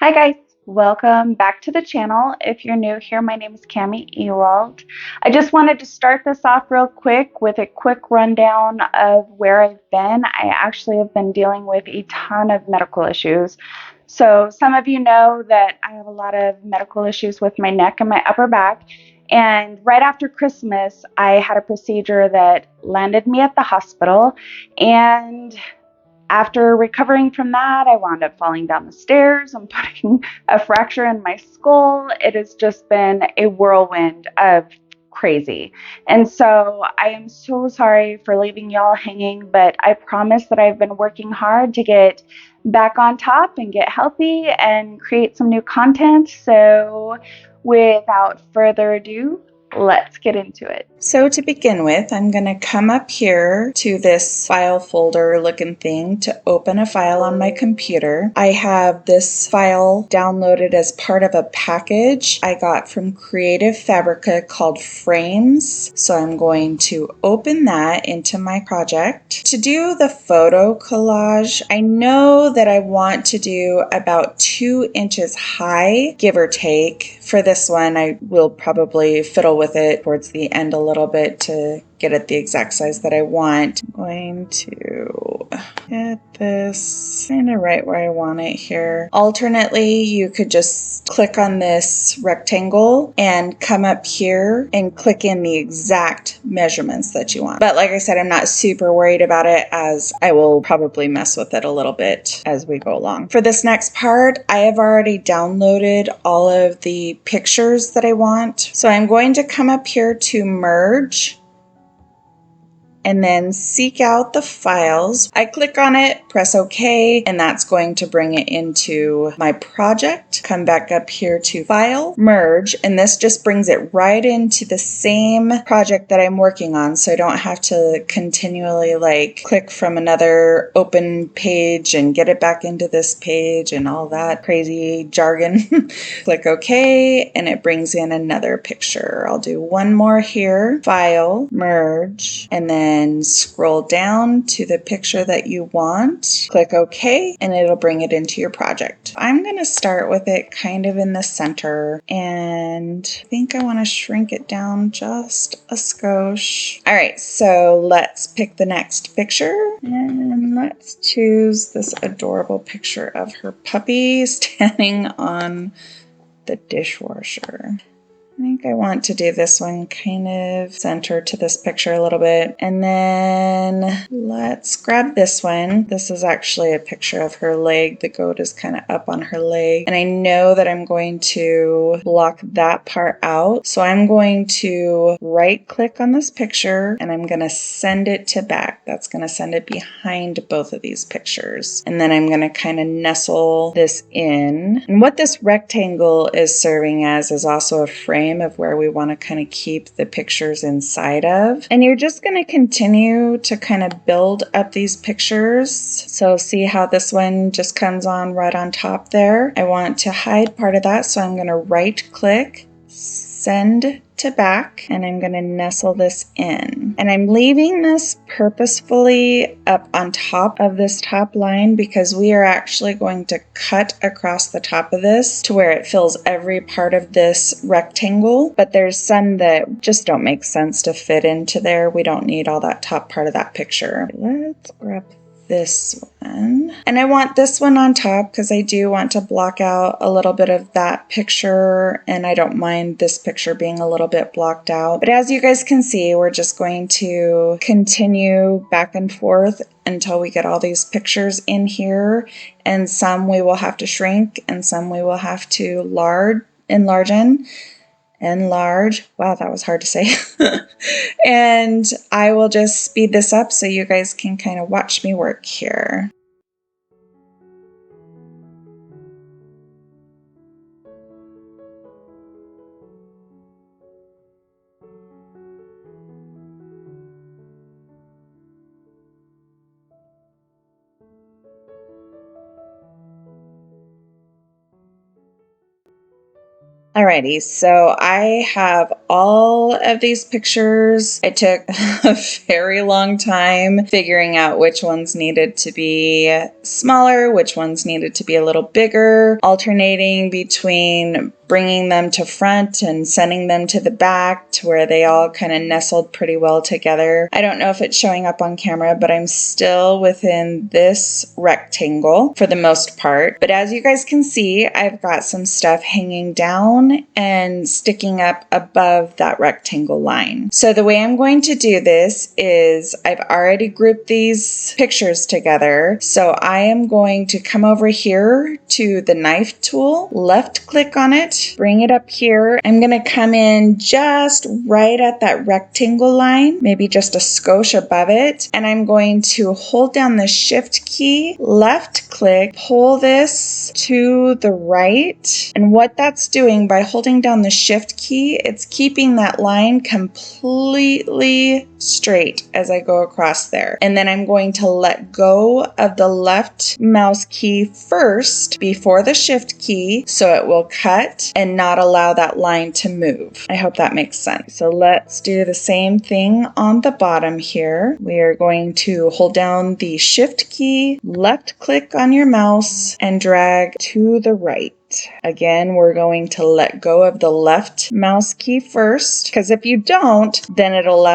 Hi guys, welcome back to the channel. If you're new here, my name is Cami Ewalt. I just wanted to start this off real quick with a quick rundown of where I've been. I actually have been dealing with a ton of medical issues. So some of you know that I have a lot of medical issues with my neck and my upper back. And right after Christmas, I had a procedure that landed me at the hospital, and after recovering from that, I wound up falling down the stairs and putting a fracture in my skull. It has just been a whirlwind of crazy. And so I am so sorry for leaving y'all hanging, but I promise that I've been working hard to get back on top and get healthy and create some new content. So without further ado, let's get into it. So to begin with, I'm going to come up here to this file folder looking thing to open a file on my computer. I have this file downloaded as part of a package I got from Creative Fabrica called Frames. So I'm going to open that into my project. To do the photo collage, I know that I want to do about 2 inches high, give or take. For this one, I will probably fiddle with it towards the end a little bit to get it the exact size that I want. I'm going to get this kind of right where I want it here. Alternately, you could just click on this rectangle and come up here and click in the exact measurements that you want. But like I said, I'm not super worried about it, as I will probably mess with it a little bit as we go along. For this next part, I have already downloaded all of the pictures that I want. So I'm going to come up here to merge and then seek out the files. I click on it, press OK, and that's going to bring it into my project. Come back up here to File, Merge, and this just brings it right into the same project that I'm working on, so I don't have to continually click from another open page and get it back into this page and all that crazy jargon. Click OK, and it brings in another picture. I'll do one more here. File, Merge, and then scroll down to the picture that you want. Click OK, and it'll bring it into your project. I'm going to start with it kind of in the center, and I think I want to shrink it down just a skosh. All right, so let's pick the next picture, and let's choose this adorable picture of her puppy standing on the dishwasher. I think I want to do this one kind of center to this picture a little bit. And then let's grab this one. This is actually a picture of her leg. The goat is kind of up on her leg. And I know that I'm going to block that part out. So I'm going to right click on this picture and I'm going to send it to back. That's going to send it behind both of these pictures. And then I'm going to kind of nestle this in. And what this rectangle is serving as is also a frame of where we want to kind of keep the pictures inside of. And you're just going to continue to kind of build up these pictures. So see how this one just comes on right on top there? I want to hide part of that, so I'm going to right click, send to back, and I'm going to nestle this in. And I'm leaving this purposefully up on top of this top line because we are actually going to cut across the top of this to where it fills every part of this rectangle. But there's some that just don't make sense to fit into there. We don't need all that top part of that picture. Let's grab this one. And I want this one on top because I do want to block out a little bit of that picture, and I don't mind this picture being a little bit blocked out. But as you guys can see, we're just going to continue back and forth until we get all these pictures in here, and some we will have to shrink and some we will have to enlarge. Wow, that was hard to say. And I will just speed this up so you guys can kind of watch me work here. Alrighty, so I have all of these pictures. I took a very long time figuring out which ones needed to be smaller, which ones needed to be a little bigger, alternating between bringing them to front and sending them to the back to where they all kind of nestled pretty well together. I don't know if it's showing up on camera, but I'm still within this rectangle for the most part. But as you guys can see, I've got some stuff hanging down and sticking up above that rectangle line. So the way I'm going to do this is I've already grouped these pictures together. So I am going to come over here to the knife tool, left click on it, bring it up here. I'm going to come in just right at that rectangle line, maybe just a skosh above it. And I'm going to hold down the shift key, left click, pull this to the right. And what that's doing by holding down the shift key, it's keeping that line completely straight as I go across there. And then I'm going to let go of the left mouse key first before the shift key so it will cut and not allow that line to move. I hope that makes sense. So let's do the same thing on the bottom here. We are going to hold down the shift key, left click on your mouse, and drag to the right. Again, we're going to let go of the left mouse key first, because if you don't, then it'll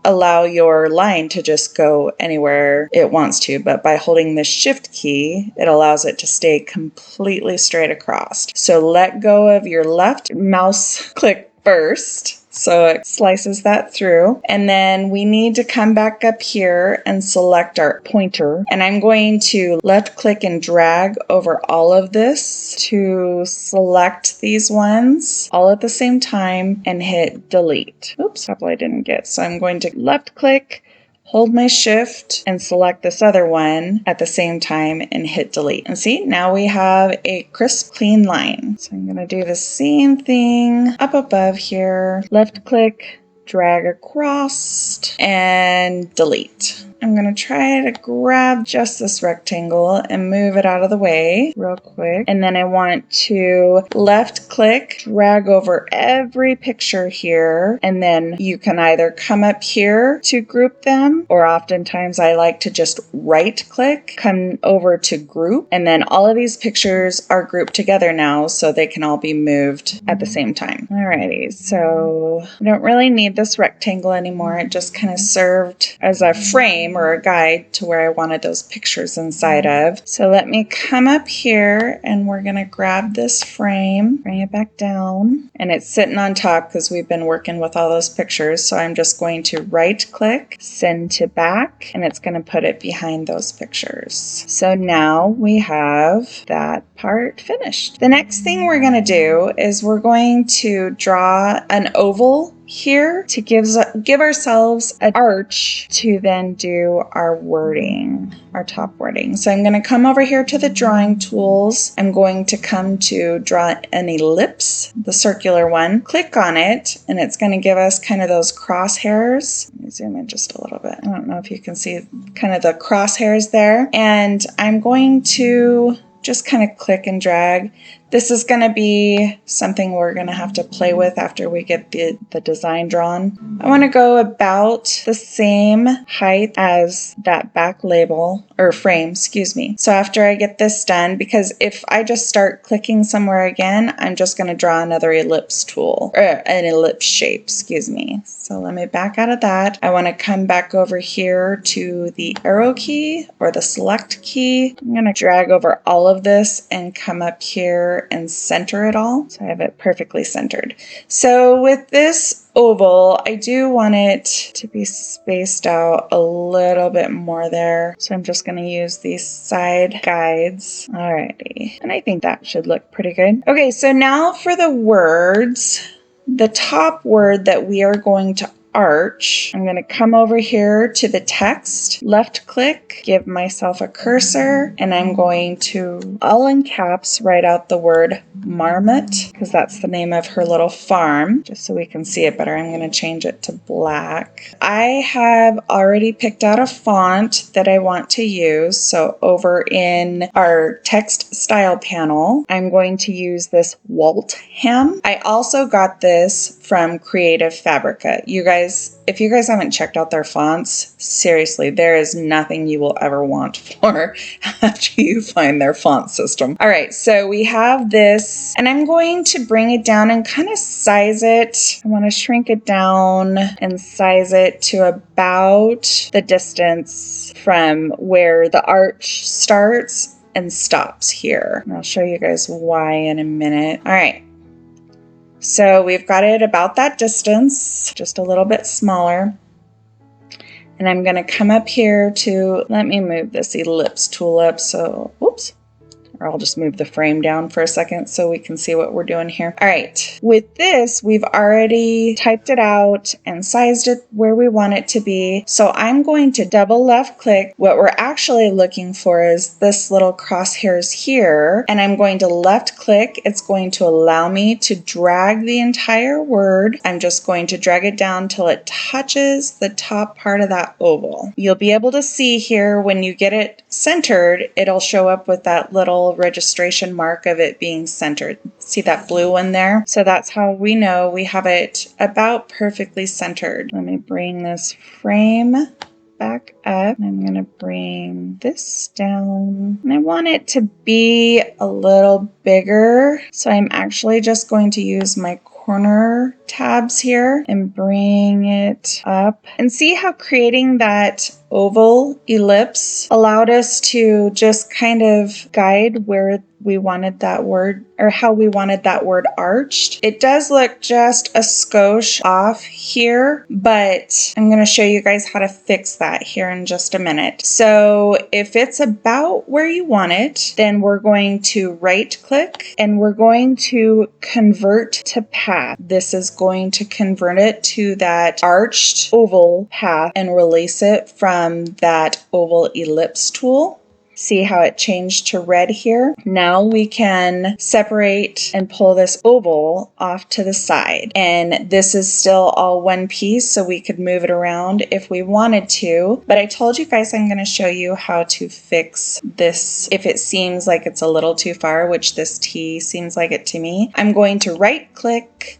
allow your line to just go anywhere it wants to. But by holding the shift key, it allows it to stay completely straight across. So let go of your left mouse click first. So it slices that through. And then we need to come back up here and select our pointer. And I'm going to left click and drag over all of this to select these ones all at the same time and hit delete. Oops, couple I didn't get. So I'm going to left click, hold my shift, and select this other one at the same time and hit delete. And see, now we have a crisp, clean line. So I'm going to do the same thing up above here. Left click, drag across, and delete. I'm going to try to grab just this rectangle and move it out of the way real quick. And then I want to left click, drag over every picture here. And then you can either come up here to group them, or oftentimes I like to just right click, come over to group. And then all of these pictures are grouped together now so they can all be moved at the same time. Alrighty, so I don't really need this rectangle anymore. It just kind of served as a frame or a guide to where I wanted those pictures inside of. So let me come up here and we're going to grab this frame, bring it back down, and it's sitting on top because we've been working with all those pictures. So I'm just going to right click, send to back, and it's going to put it behind those pictures. So now we have that part finished. The next thing we're going to do is we're going to draw an oval here to give ourselves an arch to then do our wording, our top wording. So I'm going to come over here to the drawing tools. I'm going to come to draw an ellipse, the circular one. Click on it, and it's going to give us kind of those crosshairs. Let me zoom in just a little bit. I don't know if you can see kind of the crosshairs there. And I'm going to just kind of click and drag. This is going to be something we're going to have to play with after we get the design drawn. I want to go about the same height as that back label or frame, excuse me. So after I get this done, because if I just start clicking somewhere again, I'm just going to draw another ellipse tool, or an ellipse shape, excuse me. So let me back out of that. I want to come back over here to the arrow key or the select key. I'm going to drag over all of this and come up here and center it all. So I have it perfectly centered. So with this oval, I do want it to be spaced out a little bit more there. So I'm just going to use these side guides. Alrighty. And I think that should look pretty good. Okay, so now for the words. The top word that we are going to arch, I'm going to come over here to the text, left click, give myself a cursor, and I'm going to all in caps write out the word Marmot, because that's the name of her little farm. Just so we can see it better, I'm going to change it to black. I have already picked out a font that I want to use. So over in our text style panel, I'm going to use this Waltham. I also got this from Creative Fabrica. You guys, if you guys haven't checked out their fonts, seriously, there is nothing you will ever want for after you find their font system. All right, so we have this, and I'm going to bring it down and kind of size it. I want to shrink it down and size it to about the distance from where the arch starts and stops here. And I'll show you guys why in a minute. All right. So we've got it about that distance, just a little bit smaller. And I'm going to come up here to, let me move this ellipse tool up. So, whoops. Or I'll just move the frame down for a second so we can see what we're doing here. All right, with this, we've already typed it out and sized it where we want it to be. So I'm going to double left click. What we're actually looking for is this little crosshairs here, and I'm going to left click. It's going to allow me to drag the entire word. I'm just going to drag it down till it touches the top part of that oval. You'll be able to see here when you get it centered, it'll show up with that little registration mark of it being centered. See that blue one there? So that's how we know we have it about perfectly centered. Let me bring this frame back up. I'm going to bring this down. And I want it to be a little bigger. So I'm actually just going to use my corner tabs here and bring it up. And see how creating that oval ellipse allowed us to just kind of guide where we wanted that word, or how we wanted that word arched. It does look just a skosh off here, but I'm going to show you guys how to fix that here in just a minute. So if it's about where you want it, then we're going to right click and we're going to convert to path. This is going to convert it to that arched oval path and release it from that oval ellipse tool. See how it changed to red here? Now we can separate and pull this oval off to the side. And this is still all one piece, so we could move it around if we wanted to. But I told you guys I'm going to show you how to fix this if it seems like it's a little too far, which this T seems like it to me. I'm going to right click,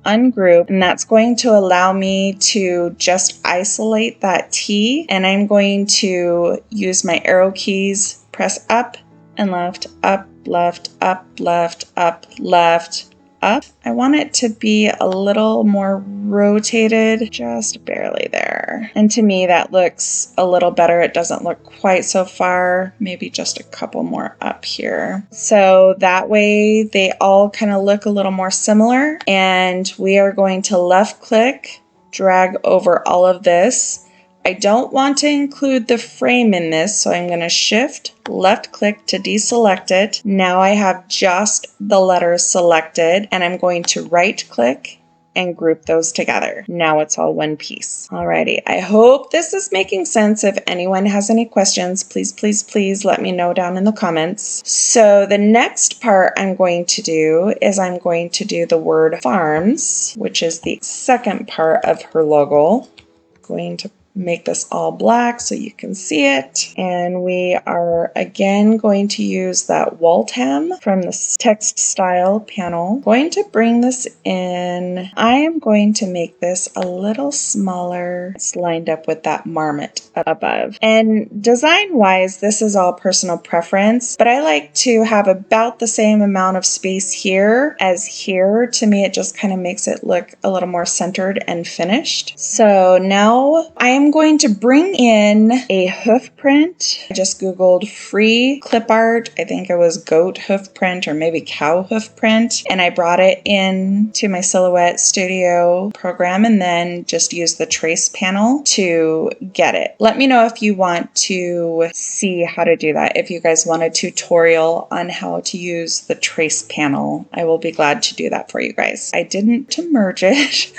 ungroup, and that's going to allow me to just isolate that T, and I'm going to use my arrow keys, press up and left, up, left, up, left, up, left, up. I want it to be a little more rotated, just barely there. And to me, that looks a little better. It doesn't look quite so far, maybe just a couple more up here. So that way they all kind of look a little more similar. And we are going to left click, drag over all of this. I don't want to include the frame in this, so I'm going to shift left click to deselect it. Now I have just the letters selected, and I'm going to right click and group those together. Now it's all one piece. Alrighty, I hope this is making sense. If anyone has any questions, please let me know down in the comments. So the next part I'm going to do is I'm going to do the word farms, which is the second part of her logo. I'm going to make this all black so you can see it. And we are again going to use that Waltham from the text style panel. Going to bring this in. I am going to make this a little smaller. It's lined up with that marmot above. And design wise, this is all personal preference, but I like to have about the same amount of space here as here. To me, it just kind of makes it look a little more centered and finished. So now I am I'm going to bring in a hoof print. I just Googled free clip art. I think it was goat hoof print or maybe cow hoof print. And I brought it in to my Silhouette Studio program and then just used the trace panel to get it. Let me know if you want to see how to do that. If you guys want a tutorial on how to use the trace panel, I will be glad to do that for you guys. I didn't merge it.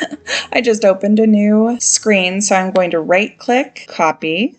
I just opened a new screen, so I'm going to right click, copy,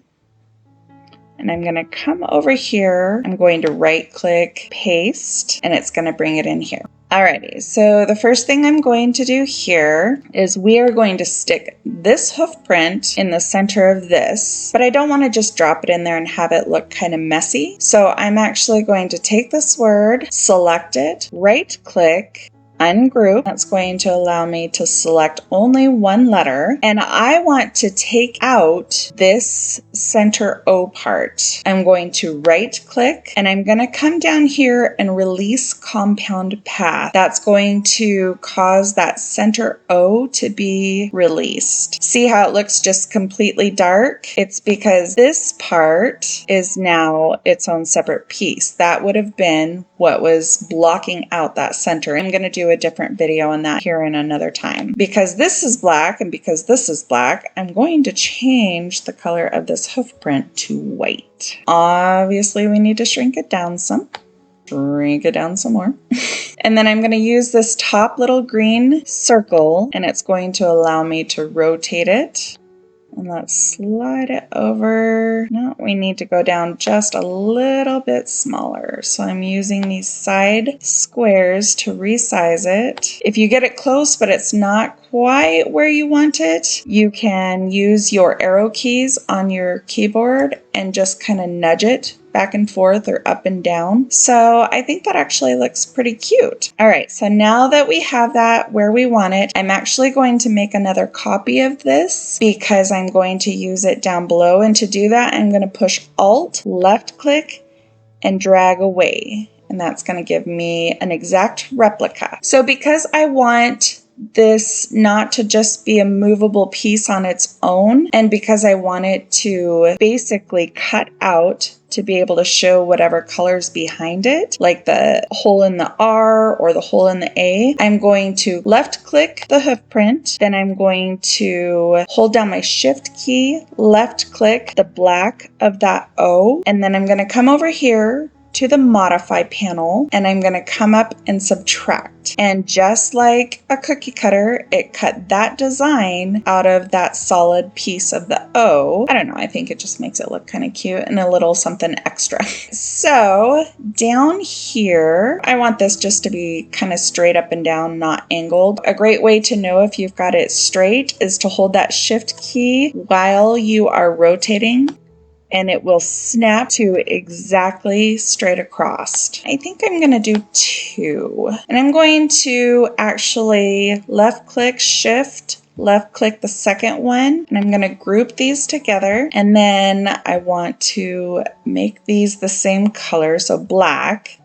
and I'm going to come over here. I'm going to right click, paste, and it's going to bring it in here. Alrighty, so the first thing I'm going to do here is we are going to stick this hoof print in the center of this, but I don't want to just drop it in there and have it look kind of messy. So I'm actually going to take this word, select it, right click, ungroup. That's going to allow me to select only one letter, and I want to take out this center O part. I'm going to right click and I'm going to come down here and release compound path. That's going to cause that center O to be released. See how it looks just completely dark? It's because this part is now its own separate piece. That would have been what was blocking out that center. I'm going to do a different video on that here in another time. Because this is black and because this is black, I'm going to change the color of this hoof print to white. Obviously, we need to shrink it down some. Shrink it down some more. And then I'm going to use this top little green circle, and it's going to allow me to rotate it. And let's slide it over. No, we need to go down just a little bit smaller. So I'm using these side squares to resize it. If you get it close, but it's not quite where you want it, you can use your arrow keys on your keyboard and just kind of nudge it back and forth or up and down. So I think that actually looks pretty cute. All right, so now that we have that where we want it, I'm actually going to make another copy of this because I'm going to use it down below. And to do that, I'm going to push Alt, left click, and drag away. And that's going to give me an exact replica. So because I want this not to just be a movable piece on its own, and because I want it to basically cut out to be able to show whatever colors behind it, like the hole in the R or the hole in the A, I'm going to left click the hoof print, then I'm going to hold down my shift key, left click the black of that O, and then I'm going to come over here to the modify panel and I'm going to come up and subtract. And just like a cookie cutter, it cut that design out of that solid piece of the O. I don't know, I think it just makes it look kind of cute and a little something extra. So down here, I want this just to be kind of straight up and down, not angled. A great way to know if you've got it straight is to hold that shift key while you are rotating, and it will snap to exactly straight across. I think I'm going to do 2. And I'm going to actually left click, shift, left click the second one, and I'm going to group these together. And then I want to make these the same color, so black.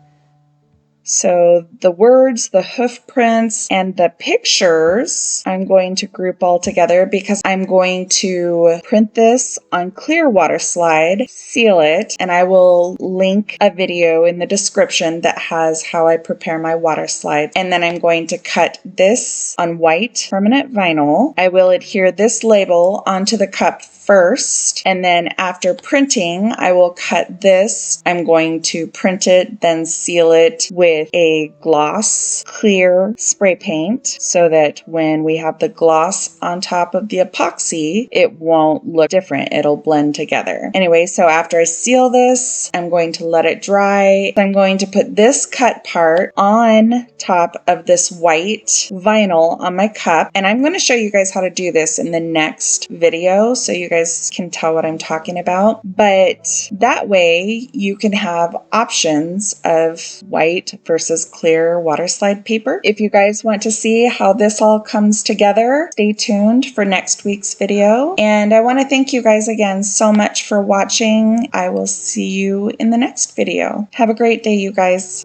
So the words, the hoof prints, and the pictures, I'm going to group all together because I'm going to print this on clear water slide, seal it, and I will link a video in the description that has how I prepare my water slides. And then I'm going to cut this on white permanent vinyl. I will adhere this label onto the cup first, and then after printing, I will cut this. I'm going to print it, then seal it with a gloss clear spray paint so that when we have the gloss on top of the epoxy, it won't look different. It'll blend together. Anyway, so after I seal this, I'm going to let it dry. I'm going to put this cut part on top of this white vinyl on my cup, and I'm going to show you guys how to do this in the next video so you guys can tell what I'm talking about. But that way you can have options of white versus clear water slide paper. If you guys want to see how this all comes together, stay tuned for next week's video. And I want to thank you guys again so much for watching. I will see you in the next video. Have a great day, you guys.